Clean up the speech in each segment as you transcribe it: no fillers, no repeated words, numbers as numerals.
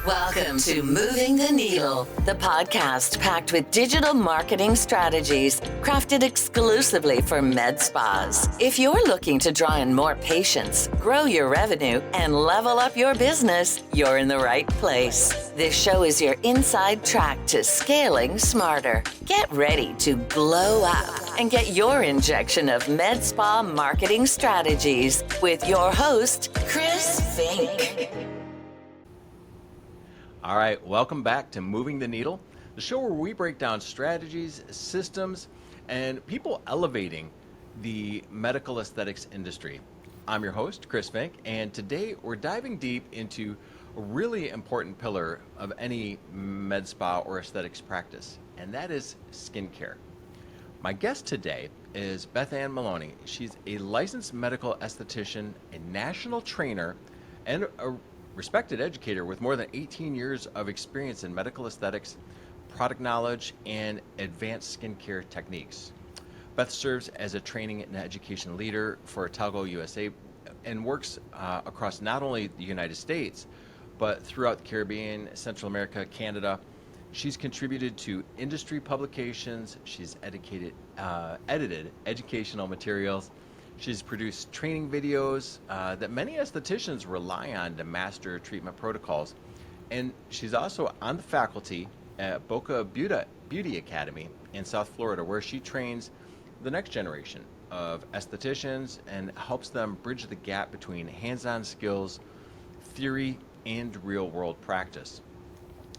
Welcome to Moving the Needle, the podcast packed with digital marketing strategies crafted exclusively for med spas. If you're looking to draw in more patients, grow your revenue, and level up your business, you're in the right place. This show is your inside track to scaling smarter. Get ready to glow up and get your injection of med spa marketing strategies with your host, Chris Fink. All right, welcome back to Moving the Needle, the show where we break down strategies, systems, and people elevating the medical aesthetics industry. I'm your host, Chris Fink, and today we're diving deep into a really important pillar of any med spa or aesthetics practice, and that is skincare. My guest today is Beth Maloney. She's a licensed medical esthetician, a national trainer, and a respected educator with more than 18 years of experience in medical aesthetics, product knowledge, and advanced skincare techniques. Beth serves as a training and education leader for Talgo USA and works across not only the United States, but throughout the Caribbean, Central America, Canada. She's contributed to industry publications. She's edited educational materials. She's produced training videos that many estheticians rely on to master treatment protocols. And she's also on the faculty at Boca Beauty Academy in South Florida, where she trains the next generation of estheticians and helps them bridge the gap between hands-on skills, theory, and real-world practice.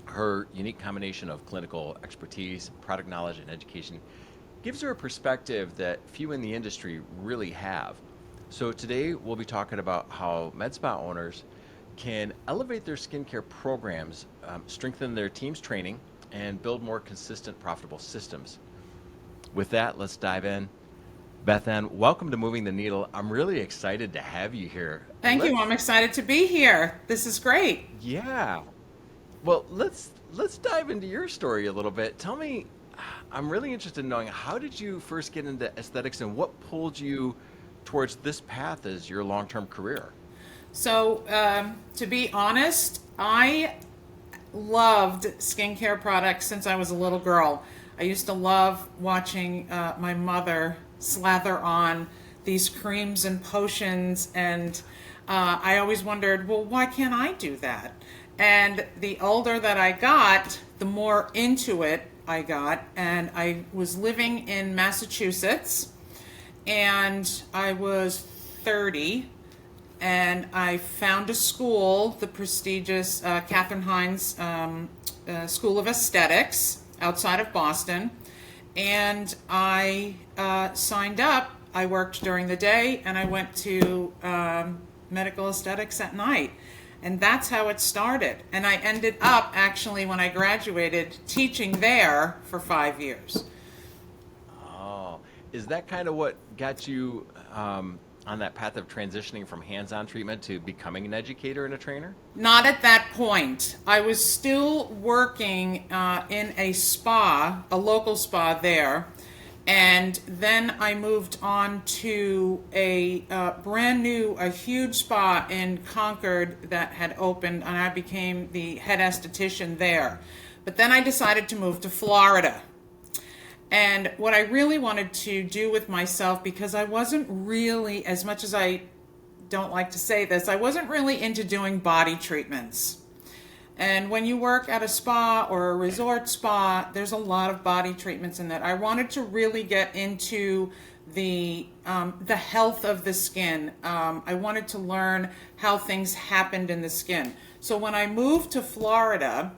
Her unique combination of clinical expertise, product knowledge, and education gives her a perspective that few in the industry really have. So today we'll be talking about how med spa owners can elevate their skincare programs, strengthen their team's training, and build more consistent, profitable systems. With that, let's dive in. Beth Ann, welcome to Moving the Needle. I'm really excited to have you here. Thank you. I'm excited to be here. This is great. Yeah. Well, let's dive into your story a little bit. Tell me, I'm really interested in knowing, how did you first get into aesthetics and what pulled you towards this path as your long-term career? So, to be honest, I loved skincare products since I was a little girl. I used to love watching my mother slather on these creams and potions, and I always wondered, well, why can't I do that? And the older that I got, the more into it I got, and I was living in Massachusetts, and I was 30, and I found a school, the prestigious Katherine Hines School of Aesthetics outside of Boston, and I signed up. I worked during the day, and I went to medical aesthetics at night. And that's how it started. And I ended up, actually, when I graduated, teaching there for 5 years. Oh, is that kind of what got you on that path of transitioning from hands-on treatment to becoming an educator and a trainer? Not at that point. I was still working in a spa, a local spa there. And then I moved on to a brand new, a huge spa in Concord that had opened, and I became the head esthetician there. But then I decided to move to Florida. And what I really wanted to do with myself, because I wasn't really, as much as I don't like to say this, I wasn't really into doing body treatments. And when you work at a spa or a resort spa, there's a lot of body treatments in that. I wanted to really get into the health of the skin. I wanted to learn how things happened in the skin. So when I moved to Florida,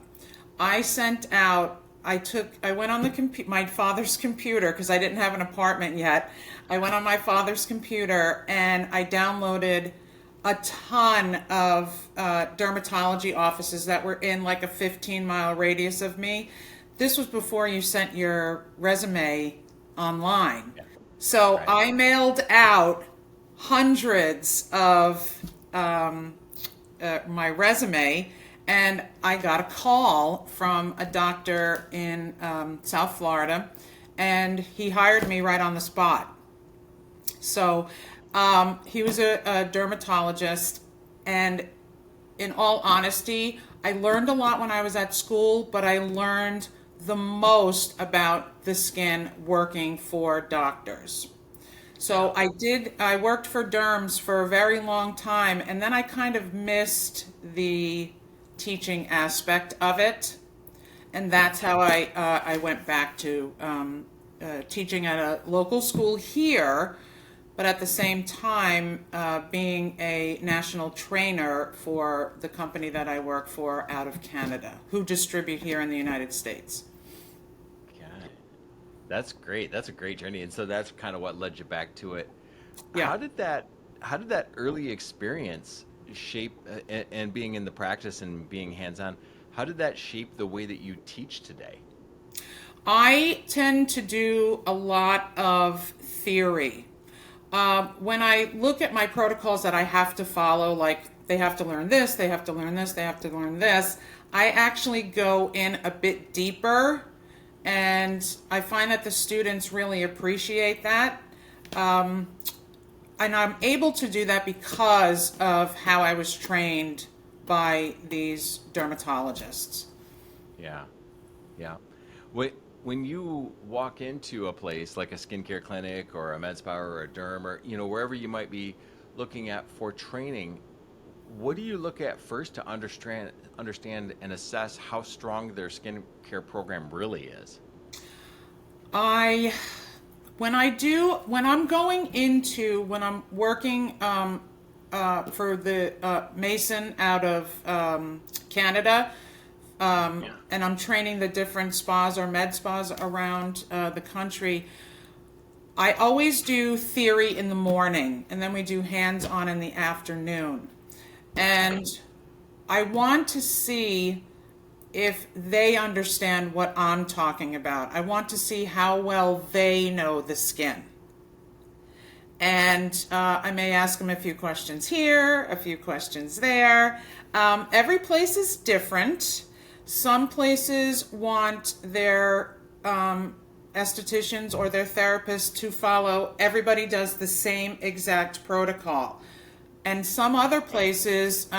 I sent out, I went on my father's computer, because I didn't have an apartment yet. I went on my father's computer and I downloaded a ton of dermatology offices that were in like a 15-mile radius of me. This was before you sent your resume online. Yeah. So right. I mailed out hundreds of my resume, and I got a call from a doctor in South Florida, and he hired me right on the spot. So he was a dermatologist, and in all honesty, I learned a lot when I was at school, but I learned the most about the skin working for doctors. So I worked for derms for a very long time, and then I kind of missed the teaching aspect of it. And that's how I went back to teaching at a local school here, but at the same time being a national trainer for the company that I work for out of Canada, who distribute here in the United States. God, that's great. That's a great journey, and so that's kind of what led you back to it. Yeah. How did that early experience shape and being in the practice and being hands-on? How did that shape the way that you teach today? I tend to do a lot of theory. When I look at my protocols that I have to follow, like they have to learn this, they have to learn this, they have to learn this, I actually go in a bit deeper, and I find that the students really appreciate that. And I'm able to do that because of how I was trained by these dermatologists. Yeah, yeah. When you walk into a place like a skincare clinic or a med spa or a derm or wherever you might be looking at for training, what do you look at first to understand and assess how strong their skincare program really is? When I'm working for the Mason out of Canada, and I'm training the different spas or med spas around the country, I always do theory in the morning, and then we do hands-on in the afternoon. And I want to see if they understand what I'm talking about. I want to see how well they know the skin. And I may ask them a few questions here, a few questions there. Every place is different. Some places want their estheticians or their therapists to follow, everybody does the same exact protocol. And some other places,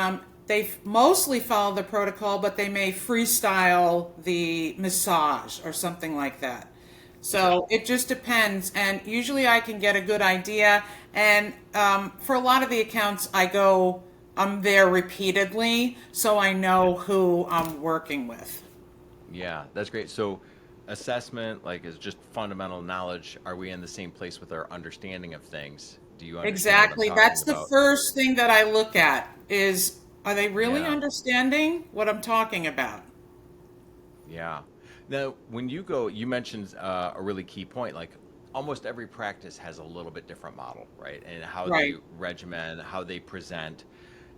they mostly follow the protocol, but they may freestyle the massage or something like that. So it just depends, and usually I can get a good idea. And for a lot of the accounts, I'm there repeatedly, so I know who I'm working with. Yeah, that's great. So assessment, like, is just fundamental knowledge. Are we in the same place with our understanding of things? Do you understand Exactly. what I'm That's talking the about? first thing that I look at is, are they really Yeah, understanding what I'm talking about? yeah. Now, when you mentioned a really key point, like almost every practice has a little bit different model, right? And how they Right. regimen, how they present.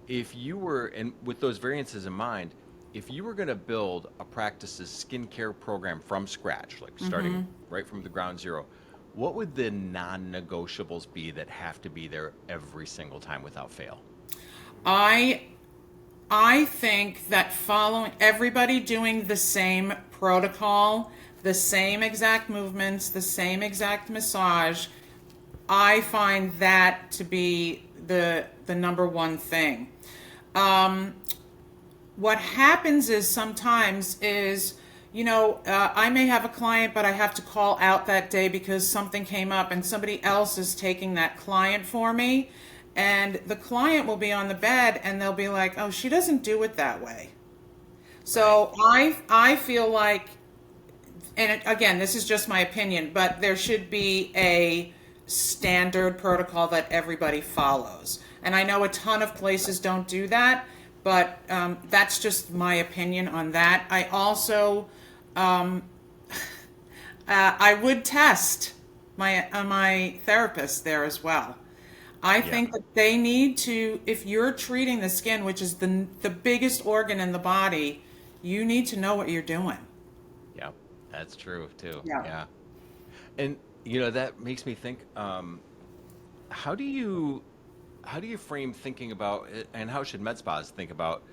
If you were, and with those variances in mind, if you were going to build a practice's skincare program from scratch, like starting right from the ground zero, what would the non-negotiables be that have to be there every single time without fail? I I think that following everybody doing the same protocol, the same exact movements, the same exact massage, I find that to be the number one thing. What happens is sometimes is, I may have a client, but I have to call out that day because something came up and somebody else is taking that client for me. And the client will be on the bed and they'll be like, oh, she doesn't do it that way. So I feel like, and again, this is just my opinion, but there should be a standard protocol that everybody follows. And I know a ton of places don't do that, but that's just my opinion on that. I also, I would test my therapist there as well. I think that they need to, if you're treating the skin, which is the biggest organ in the body, you need to know what you're doing. Yeah, that's true too. Yeah. Yeah. And that makes me think, how do you frame thinking about it, and how should med spas think about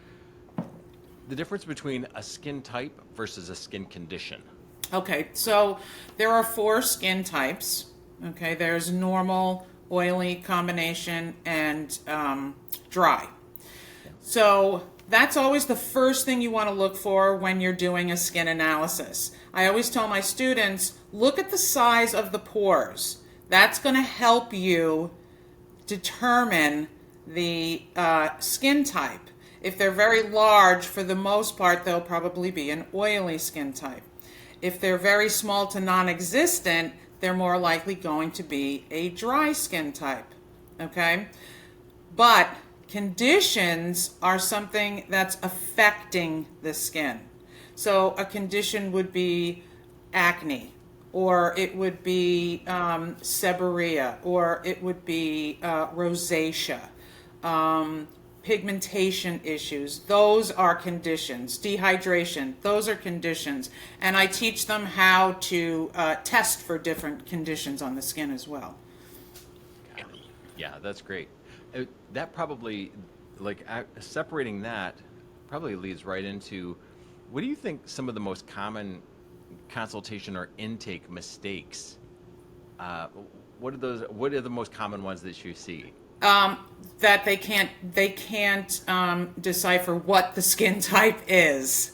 the difference between a skin type versus a skin condition? Okay, so there are 4 skin types. Okay, there's normal, oily, combination, and dry. So that's always the first thing you want to look for when you're doing a skin analysis. I always tell my students, look at the size of the pores. That's going to help you determine the skin type. If they're very large, for the most part, they'll probably be an oily skin type. If they're very small to non-existent, they're more likely going to be a dry skin type. Okay? But conditions are something that's affecting the skin. So a condition would be acne, or it would be seborrhea, or it would be rosacea, pigmentation issues. Those are conditions. Dehydration, those are conditions. And I teach them how to test for different conditions on the skin as well. Yeah, that's great. That probably, separating that probably leads right into, what do you think some of the most common consultation or intake mistakes? What are the most common ones that you see? That they can't decipher what the skin type is.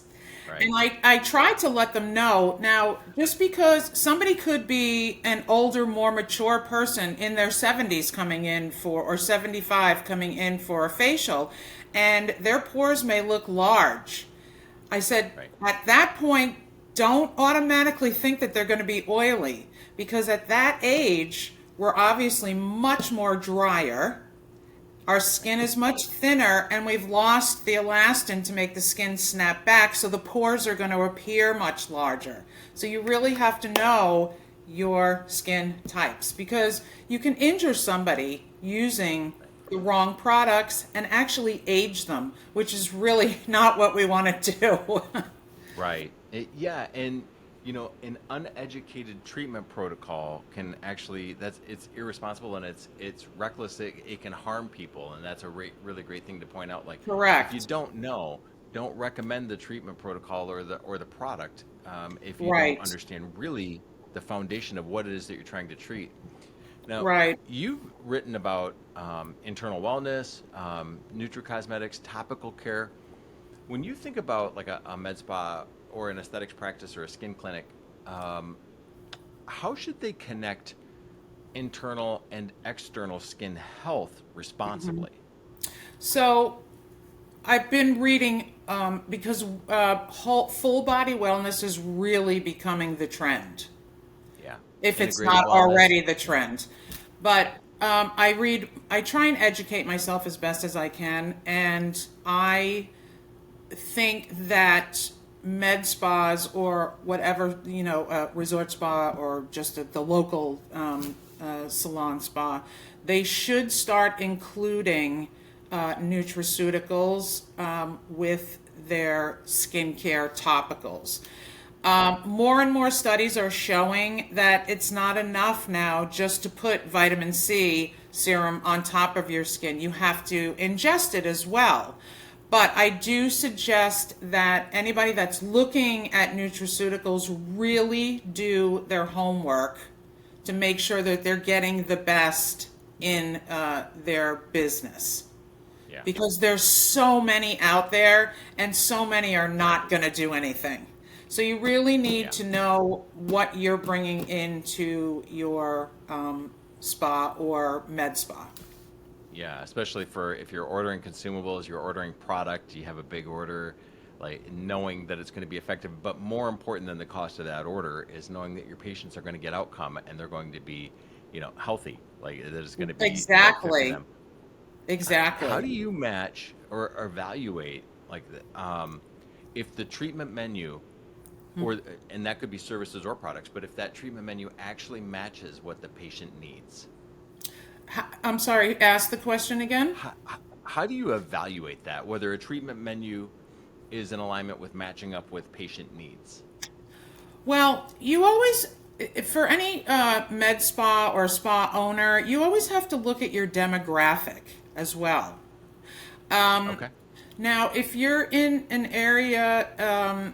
Right. And I try to let them know. Now, just because somebody could be an older, more mature person in their 70s coming in for, or 75 coming in for a facial, and their pores may look large. I said, right, at that point, don't automatically think that they're going to be oily, because at that age, we're obviously much more drier. Our skin is much thinner, and we've lost the elastin to make the skin snap back, so the pores are going to appear much larger. So you really have to know your skin types, because you can injure somebody using the wrong products and actually age them, which is really not what we want to do. Right. Yeah, and an uneducated treatment protocol can actually, it's irresponsible, and it's reckless. It can harm people, and that's a really great thing to point out. Like, correct. If you don't know, don't recommend the treatment protocol or the product if you right, don't understand really the foundation of what it is that you're trying to treat. Now, right, you've written about internal wellness, nutricosmetics, topical care. When you think about like a med spa or an aesthetics practice or a skin clinic, how should they connect internal and external skin health responsibly? So I've been reading, because full body wellness is really becoming the trend. Yeah. If it's Integrated not wellness. already the trend. But I try and educate myself as best as I can, and I think that med spas or whatever, resort spa or just the local salon spa, they should start including nutraceuticals with their skincare topicals. More and more studies are showing that it's not enough now just to put vitamin C serum on top of your skin. You have to ingest it as well. But I do suggest that anybody that's looking at nutraceuticals really do their homework to make sure that they're getting the best in their business. Yeah. Because there's so many out there, and so many are not going to do anything. So you really need to know what you're bringing into your spa or med spa. Yeah, especially if you're ordering consumables, you're ordering product, you have a big order, like knowing that it's going to be effective. But more important than the cost of that order is knowing that your patients are going to get outcome and they're going to be, healthy. Like that it's going to be exactly. Them. Exactly. How do you match or evaluate if the treatment menu, and that could be services or products, but if that treatment menu actually matches what the patient needs? I'm sorry, ask the question again. How do you evaluate that, whether a treatment menu is in alignment with matching up with patient needs? Well, you always, for any med spa or spa owner, you always have to look at your demographic as well. Okay. Now, if you're in an area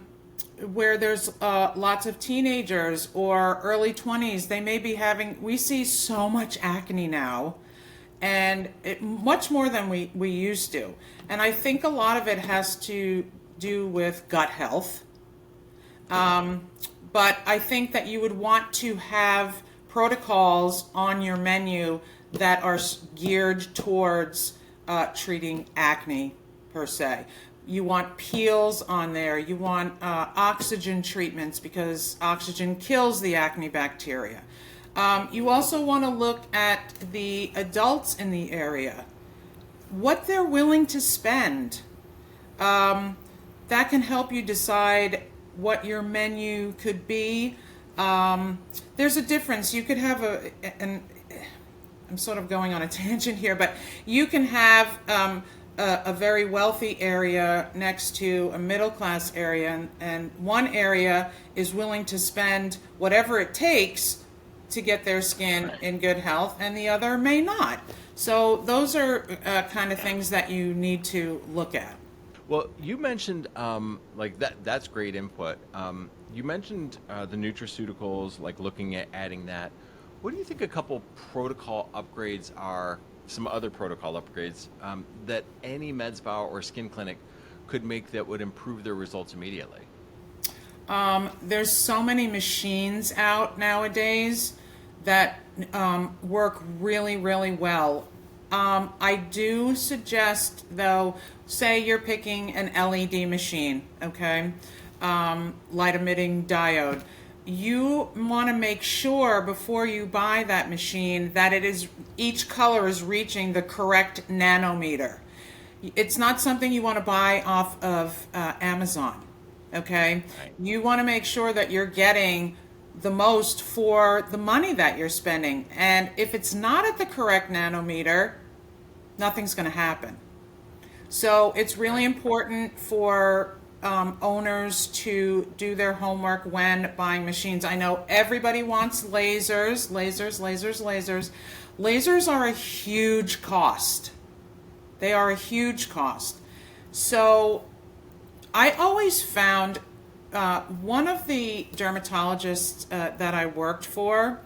where there's lots of teenagers or early 20s, they may be we see so much acne now, and much more than we used to. And I think a lot of it has to do with gut health. But I think that you would want to have protocols on your menu that are geared towards treating acne per se. You want peels on there. You want oxygen treatments because oxygen kills the acne bacteria. You also want to look at the adults in the area, what they're willing to spend. That can help you decide what your menu could be. There's a difference. You could have I'm sort of going on a tangent here, but you can have a very wealthy area next to a middle class area, and one area is willing to spend whatever it takes to get their skin in good health, and the other may not. So those are kind of things that you need to look at. Well, you mentioned like that's great input. You mentioned the nutraceuticals, like looking at adding that. What do you think a couple protocol upgrades are, some other protocol upgrades that any med spa or skin clinic could make that would improve their results immediately? There's so many machines out nowadays that work really, really well. I do suggest, though, say you're picking an LED machine, okay, light emitting diode. You want to make sure before you buy that machine that each color is reaching the correct nanometer. It's not something you want to buy off of Amazon, okay? Right. You want to make sure that you're getting the most for the money that you're spending. And if it's not at the correct nanometer, nothing's going to happen. So it's really important for owners to do their homework when buying machines. I know everybody wants lasers. Lasers are a huge cost. They are a huge cost. So I always found one of the dermatologists that I worked for,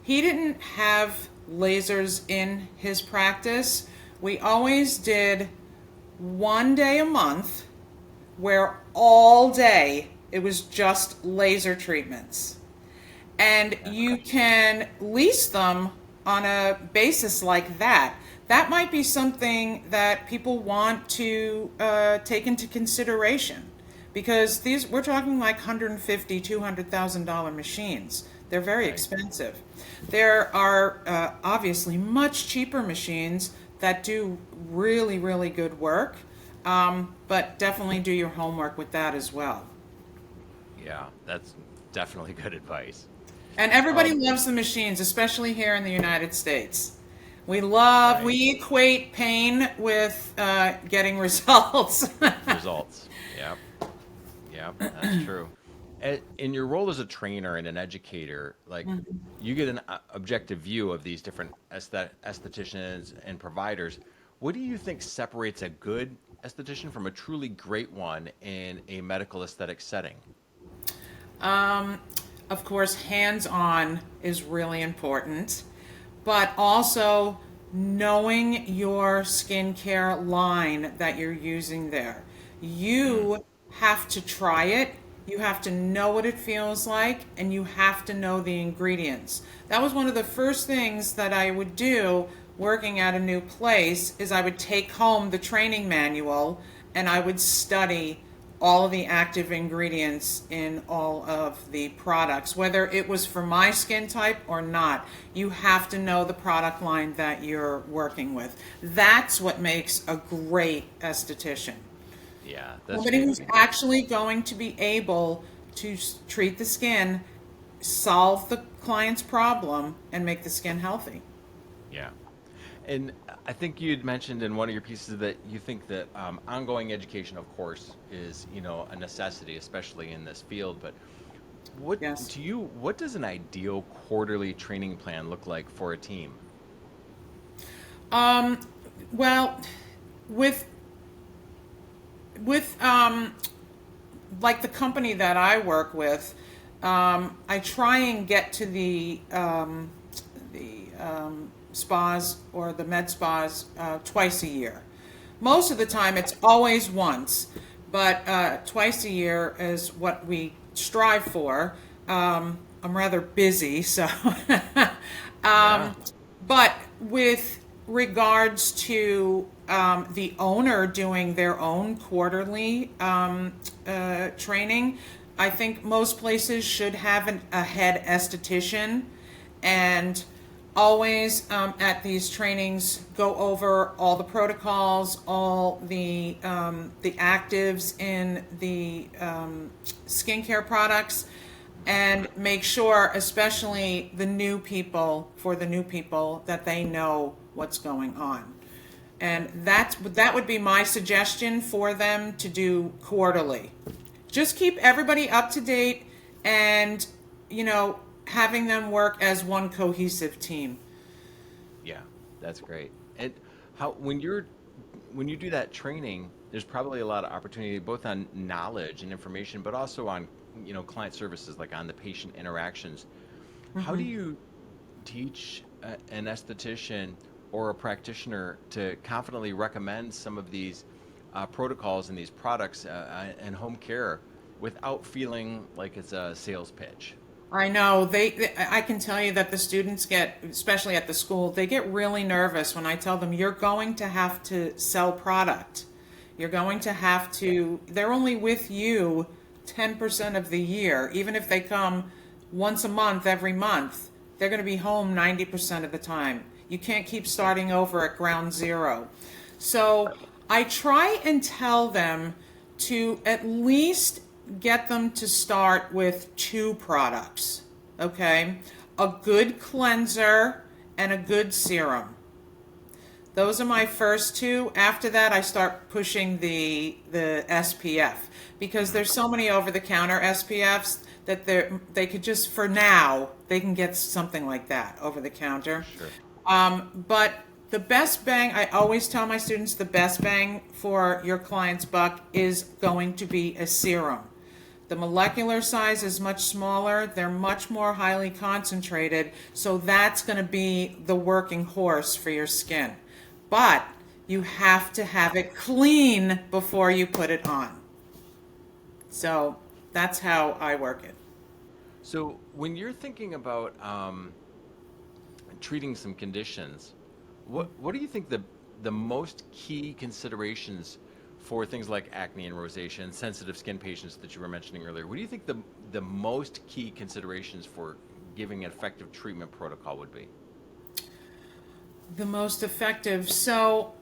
he didn't have lasers in his practice. We always did one day a month where all day it was just laser treatments. And you can lease them on a basis like that. That might be something that people want to take into consideration, because we're talking like $150,000, $200,000 machines. They're very expensive. There are obviously much cheaper machines that do really, really good work, but definitely do your homework with that as well. Yeah, that's definitely good advice. And everybody loves the machines, especially here in the United States. We equate pain with getting results. Results, yeah, that's true. In your role as a trainer and an educator, like you get an objective view of these different estheticians and providers. What do you think separates a good esthetician from a truly great one in a medical aesthetic setting? Of course, hands-on is really important, but also knowing your skincare line that you're using there. You have to try it. You have to know what it feels like, and you have to know the ingredients. That was one of the first things that I would do working at a new place, is I would take home the training manual and I would study all of the active ingredients in all of the products, whether it was for my skin type or not. You have to know the product line that you're working with. That's what makes a great esthetician. Yeah, that's somebody who's actually going to be able to treat the skin, solve the client's problem, and make the skin healthy. Yeah. And I think you'd mentioned in one of your pieces that you think that ongoing education, of course, is a necessity, especially in this field. But what does an ideal quarterly training plan look like for a team? Well, with like the company that I work with, I try and get to the spas or the med spas twice a year. Most of the time, it's always once, but twice a year is what we strive for. I'm rather busy, so. Yeah. But with regards to the owner doing their own quarterly training, I think most places should have a head esthetician, and always at these trainings go over all the protocols, all the actives in the skincare products, and make sure, especially the new people, that they know what's going on. And that would be my suggestion for them to do quarterly. Just keep everybody up to date, and having them work as one cohesive team. Yeah, that's great. And how when you do that training, there's probably a lot of opportunity both on knowledge and information, but also on client services, like on the patient interactions. How do you teach an esthetician or a practitioner to confidently recommend some of these protocols and these products and home care without feeling like it's a sales pitch? I know I can tell you that the students get, especially at the school, they get really nervous when I tell them you're going to have to sell product. You're going to have to, they're only with you 10% of the year. Even if they come once a month, every month, they're going to be home 90% of the time. You can't keep starting over at ground zero. So I try and tell them to at least get them to start with 2 products, okay? A good cleanser and a good serum. Those are my first 2. After that, I start pushing the SPF, because there's so many over-the-counter SPFs that they could just, for now, they can get something like that over the counter. Sure. But the best bang, I always tell my students, the best bang for your client's buck is going to be a serum. The molecular size is much smaller. They're much more highly concentrated. So that's going to be the working horse for your skin. But you have to have it clean before you put it on. So that's how I work it. So when you're thinking about treating some conditions, what do you think the most key considerations for things like acne and rosacea and sensitive skin patients that you were mentioning earlier? What do you think the most key considerations for giving an effective treatment protocol would be? The most effective. So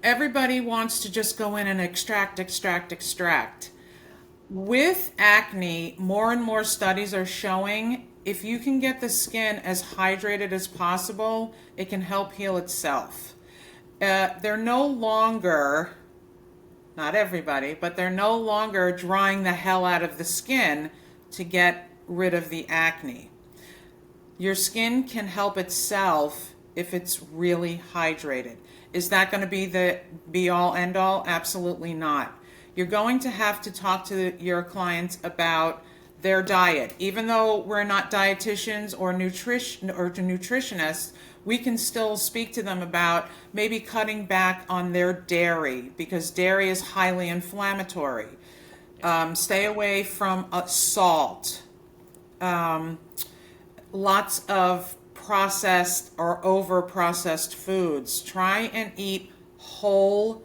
everybody wants to just go in and extract. With acne, more and more studies are showing if you can get the skin as hydrated as possible, it can help heal itself. They're no longer, not everybody, but they're no longer drying the hell out of the skin to get rid of the acne. Your skin can help itself if it's really hydrated. Is that going to be the be-all, end-all? Absolutely not. You're going to have to talk to your clients about their diet. Even though we're not dietitians or nutritionists, we can still speak to them about maybe cutting back on their dairy, because dairy is highly inflammatory. Stay away from salt. Lots of processed or over-processed foods. Try and eat whole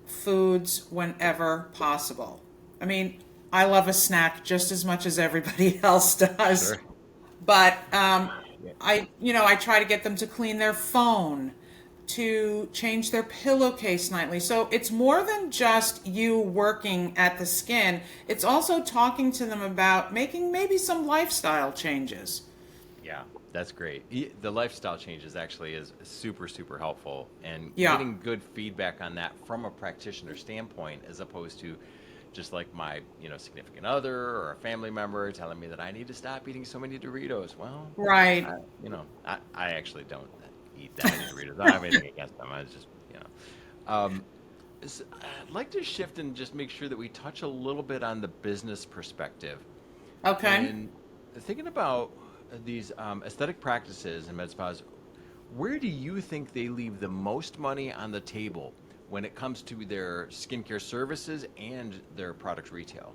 foods whenever possible. I mean, I love a snack just as much as everybody else does. Sure. But I try to get them to clean their phone, to change their pillowcase nightly. So it's more than just you working at the skin. It's also talking to them about making maybe some lifestyle changes. Yeah, that's great. The lifestyle changes actually is super, super helpful, and Yeah. getting good feedback on that from a practitioner standpoint, as opposed to just like my, significant other or a family member telling me that I need to stop eating so many Doritos. Well, Right. I actually don't eat that many Doritos. I don't have anything against them. I was just, I'd like to shift and just make sure that we touch a little bit on the business perspective. Okay. And thinking about these aesthetic practices and med spas, where do you think they leave the most money on the table when it comes to their skincare services and their product retail?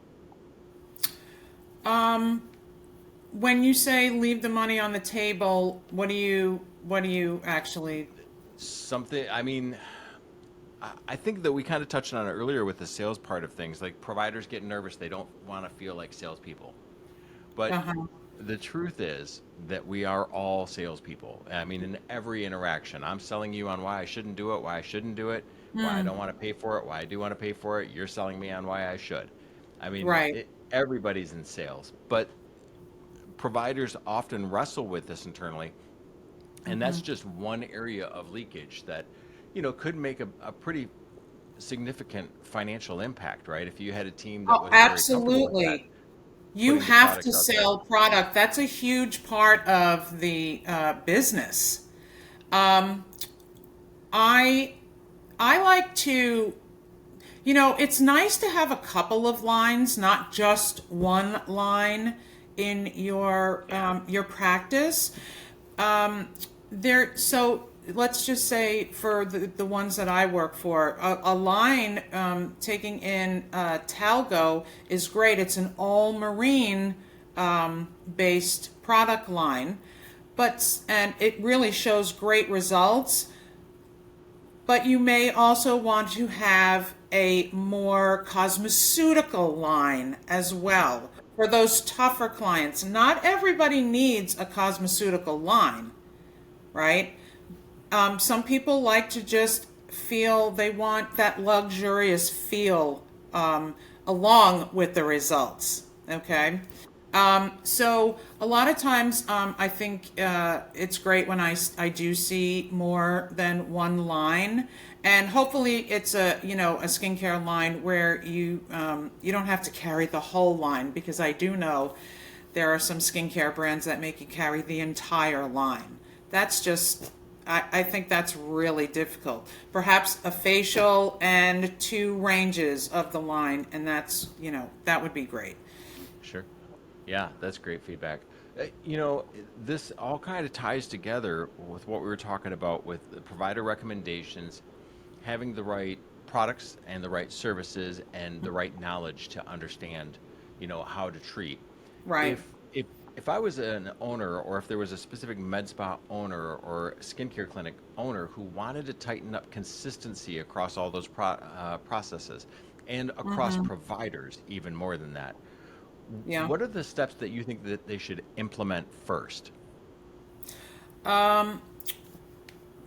When you say leave the money on the table, what do you actually? Something, I mean, I think that we kind of touched on it earlier with the sales part of things. Like providers get nervous, they don't want to feel like salespeople. But Uh-huh. the truth is that we are all salespeople. I mean, in every interaction, I'm selling you on why I shouldn't do it, why I shouldn't do it, why I don't want to pay for it, why I do want to pay for it. You're selling me on why I should. I mean, Right. everybody's in sales, but providers often wrestle with this internally, and that's just one area of leakage that, could make a pretty significant financial impact, right? If you had a team that Oh, was very comfortable with that, absolutely. You putting the have to products out there. sell product. That's a huge part of the business. Um, I I like to, it's nice to have a couple of lines, not just one line in Yeah. your practice. Um, so let's just say for the ones that I work for, a line taking in Talgo is great. It's an all marine based product line, and it really shows great results. But you may also want to have a more cosmeceutical line as well for those tougher clients. Not everybody needs a cosmeceutical line, right? Some people like to just feel they want that luxurious feel along with the results. Okay. So a lot of times, I think it's great when I do see more than one line, and hopefully it's a skincare line where you don't have to carry the whole line, because I do know there are some skincare brands that make you carry the entire line. That's just I think that's really difficult. Perhaps a facial and two ranges of the line, and that would be great. Sure. Yeah, that's great feedback. This all kind of ties together with what we were talking about with the provider recommendations, having the right products and the right services and the right knowledge to understand, how to treat. Right. If I was an owner, or if there was a specific med spa owner or skincare clinic owner who wanted to tighten up consistency across all those processes and across providers, even more than that, Yeah. what are the steps that you think that they should implement first?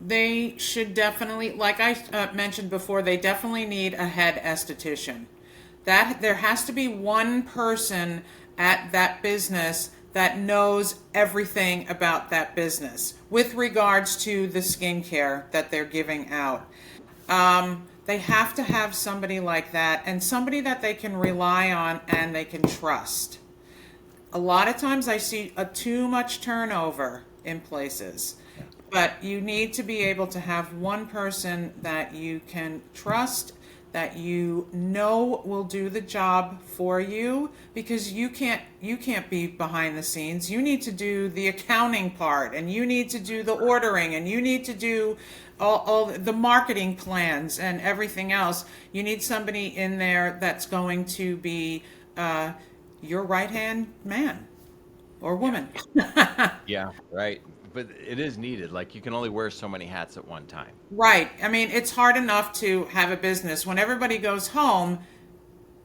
They should definitely, like I mentioned before, they definitely need a head esthetician. That there has to be one person at that business that knows everything about that business with regards to the skincare that they're giving out. They have to have somebody like that, and somebody that they can rely on and they can trust. A lot of times I see a too much turnover in places, but you need to be able to have one person that you can trust, that will do the job for you, because you can't be behind the scenes. You need to do the accounting part, and you need to do the ordering, and you need to do all the marketing plans and everything else. You need somebody in there that's going to be your right hand man or Yeah. woman. Yeah, right. But it is needed. Like you can only wear so many hats at one time. Right. I mean, it's hard enough to have a business. When everybody goes home,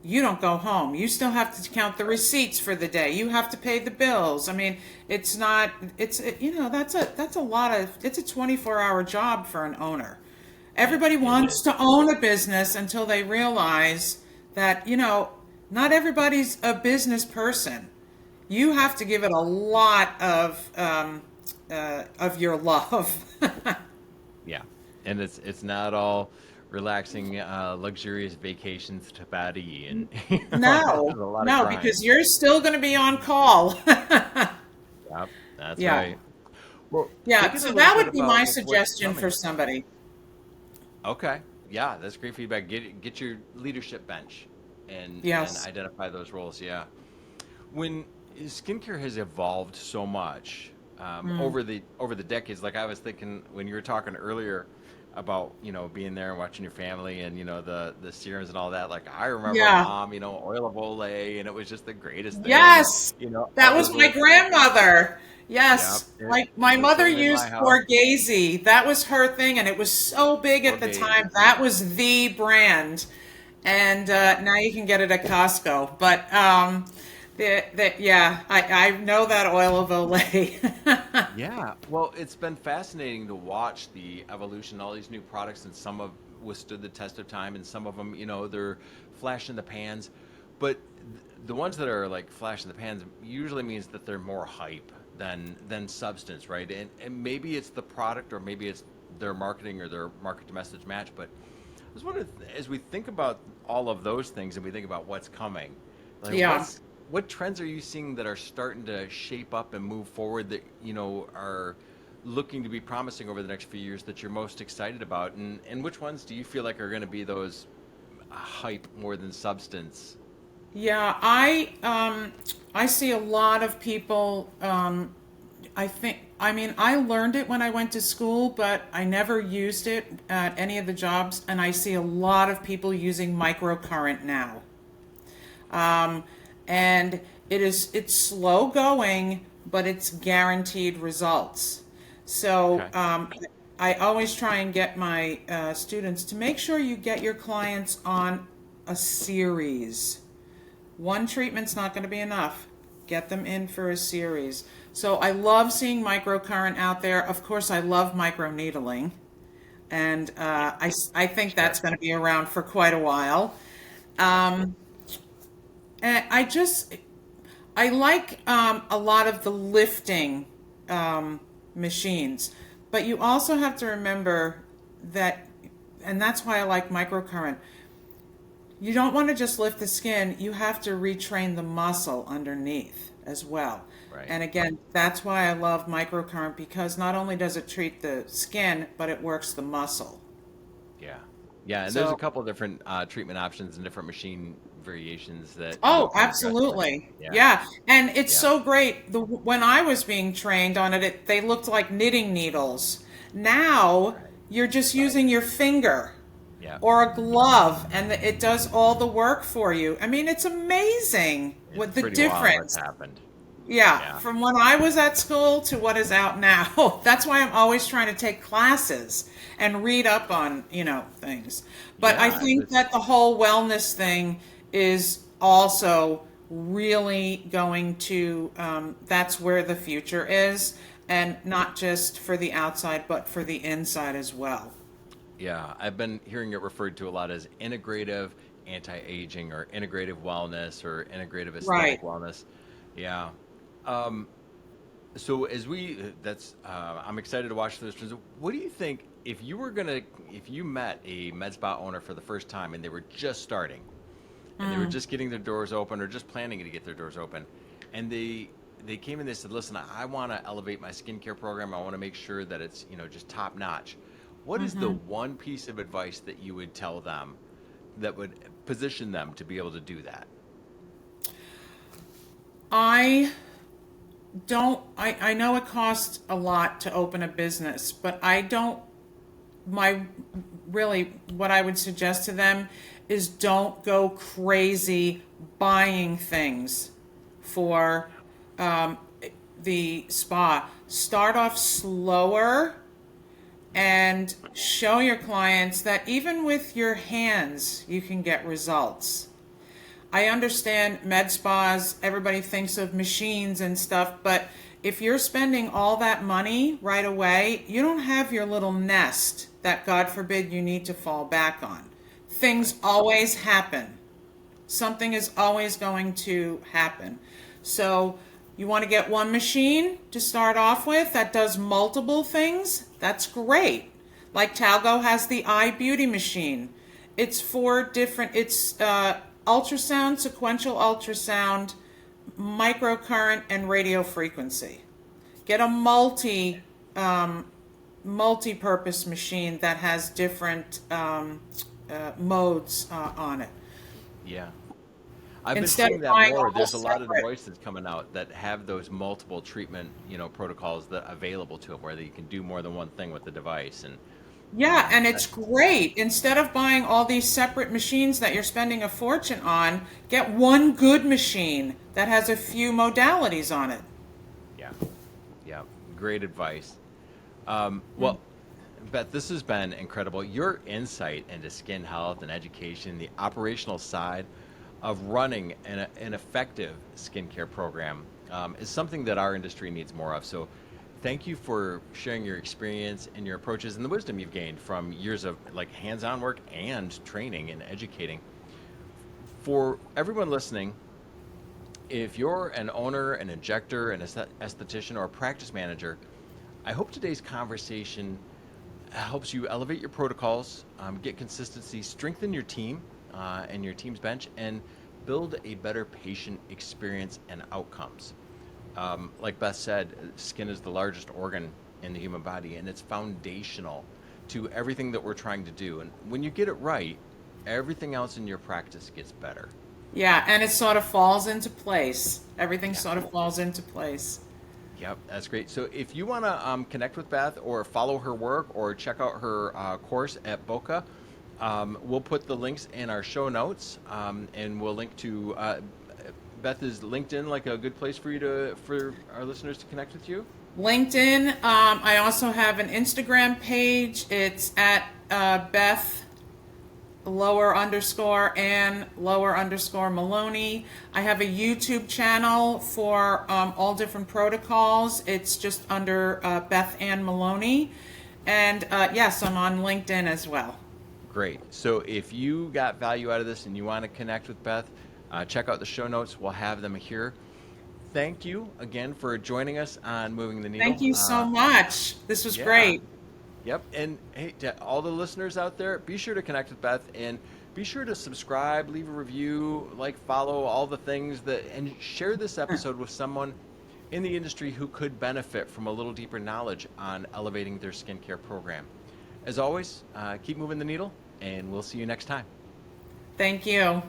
you don't go home. You still have to count the receipts for the day. You have to pay the bills. I mean, it's not, that's a lot of, it's a 24-hour job for an owner. Everybody It wants is. to own a business until they realize that, not everybody's a business person. You have to give it a lot of your love. Yeah. And it's not all relaxing, luxurious vacations to Bali and No, there's a lot of no, grind. because you're still going to be on call. Yep, that's Yeah. right. Well, Yeah, thinking a so little that bit would be my about what's suggestion coming. for somebody. Okay. Yeah, that's great feedback. Get your leadership bench and Yes. identify those roles. Yeah. When skincare has evolved so much, over the decades. Like I was thinking when you were talking earlier about being there and watching your family and the serums and all that. Like I remember Yeah. mom, oil of Olay, and it was just the greatest thing. And Yes, all that was those my little grandmother. yeah, Yes, my the mother same in my used house. Borghese. That was her thing, and it was so big at the time. Borghese, That was the brand, and yeah. now you can get it at Costco. But yeah, I know that oil of Olay. Yeah, well, it's been fascinating to watch the evolution, all these new products, and some have withstood the test of time, and some of them, they're flash in the pans. But the ones that are like flash in the pans usually means that they're more hype than substance, right? And maybe it's the product, or maybe it's their marketing or their market to message match. But I was wondering, as we think about all of those things and we think about what's coming, like Yeah. what trends are you seeing that are starting to shape up and move forward that are looking to be promising over the next few years that you're most excited about, and which ones do you feel like are going to be those hype more than substance? Yeah, I see a lot of people. I mean, I learned it when I went to school, but I never used it at any of the jobs, and I see a lot of people using microcurrent now. And it's slow going, but it's guaranteed results. So Okay. I always try and get my students to make sure you get your clients on a series. One treatment's not going to be enough. Get them in for a series. So I love seeing microcurrent out there. Of course, I love microneedling, and I think that's Sure. going to be around for quite a while. And I like a lot of the lifting machines, but you also have to remember that, and that's why I like microcurrent. You don't want to just lift the skin, you have to retrain the muscle underneath as well. Right. And again, that's why I love microcurrent, because not only does it treat the skin, but it works the muscle. Yeah. Yeah, and there's a So, couple different treatment options and different machine variations that oh, can address that. absolutely. Yeah. Yeah. And it's Yeah. so great. When I was being trained on it, they looked like knitting needles. Now Right. you're just using your finger Yeah. or a glove, and it does all the work for you. I mean, it's amazing It's what the pretty wild what's difference. happened. Yeah, Yeah. from when I was at school to what is out now. That's why I'm always trying to take classes and read up on, things. But I Yeah. think that the whole wellness thing is also really going to, that's where the future is, and not just for the outside, but for the inside as well. Yeah, I've been hearing it referred to a lot as integrative anti-aging or integrative wellness or integrative aesthetic Right. wellness. Yeah. Um, so I'm excited to watch those trends. What do you think if you met a med spa owner for the first time and they were just starting and they were just getting their doors open or just planning to get their doors open, and they came and they said, listen, I want to elevate my skincare program. I want to make sure that it's, just top notch. What is the one piece of advice that you would tell them that would position them to be able to do that? I I know it costs a lot to open a business, but I don't, my, really, what I would suggest to them is don't go crazy buying things for the spa. Start off slower and show your clients that even with your hands, you can get results. I understand med spas, everybody thinks of machines and stuff, but if you're spending all that money right away, you don't have your little nest that, God forbid, you need to fall back on. Things always happen. Something is always going to happen. So you want to get one machine to start off with that does multiple things? That's great. Like Talgo has the eye beauty machine. It's for different, it's ultrasound, sequential ultrasound, microcurrent, and radio frequency. Get a multi-purpose machine that has different modes on it. Yeah. I've been instead seeing of that buying more. all There's a lot of separate. devices coming out that have those multiple treatment, protocols that available to them where you can do more than one thing with the device. And Yeah, and it's that's great. Instead of buying all these separate machines that you're spending a fortune on, get one good machine that has a few modalities on it. yeah, yeah, great advice. Well, Beth, this has been incredible. Your insight into skin health and education, the operational side of running an effective skincare program, is something that our industry needs more of. So, thank you for sharing your experience and your approaches and the wisdom you've gained from years of like hands-on work and training and educating. For everyone listening, if you're an owner, an injector, an esthetician, or a practice manager, I hope today's conversation helps you elevate your protocols, get consistency, strengthen your team and your team's bench, and build a better patient experience and outcomes. Like Beth said, skin is the largest organ in the human body, and it's foundational to everything that we're trying to do. And when you get it right, everything else in your practice gets better. Yeah, and it sort of falls into place. Everything Yeah. sort of falls into place. Yep, that's great. So if you want to connect with Beth or follow her work or check out her course at Boca, we'll put the links in our show notes, and we'll link to Beth. Is LinkedIn like a good place for our listeners to connect with you? LinkedIn. I also have an Instagram page. It's at Beth lower underscore and lower underscore Maloney. I have a YouTube channel for all different protocols. It's just under Beth Ann Maloney. And yes, I'm on LinkedIn as well. Great. So if you got value out of this and you want to connect with Beth, check out the show notes. We'll have them here. Thank you again for joining us on Moving the Thank Needle. you so much. This was Yeah. great. Yep. And hey, to all the listeners out there, be sure to connect with Beth and be sure to subscribe, leave a review, follow all the things and share this episode with someone in the industry who could benefit from a little deeper knowledge on elevating their skincare program. As always, keep moving the needle, and we'll see you next time. Thank you.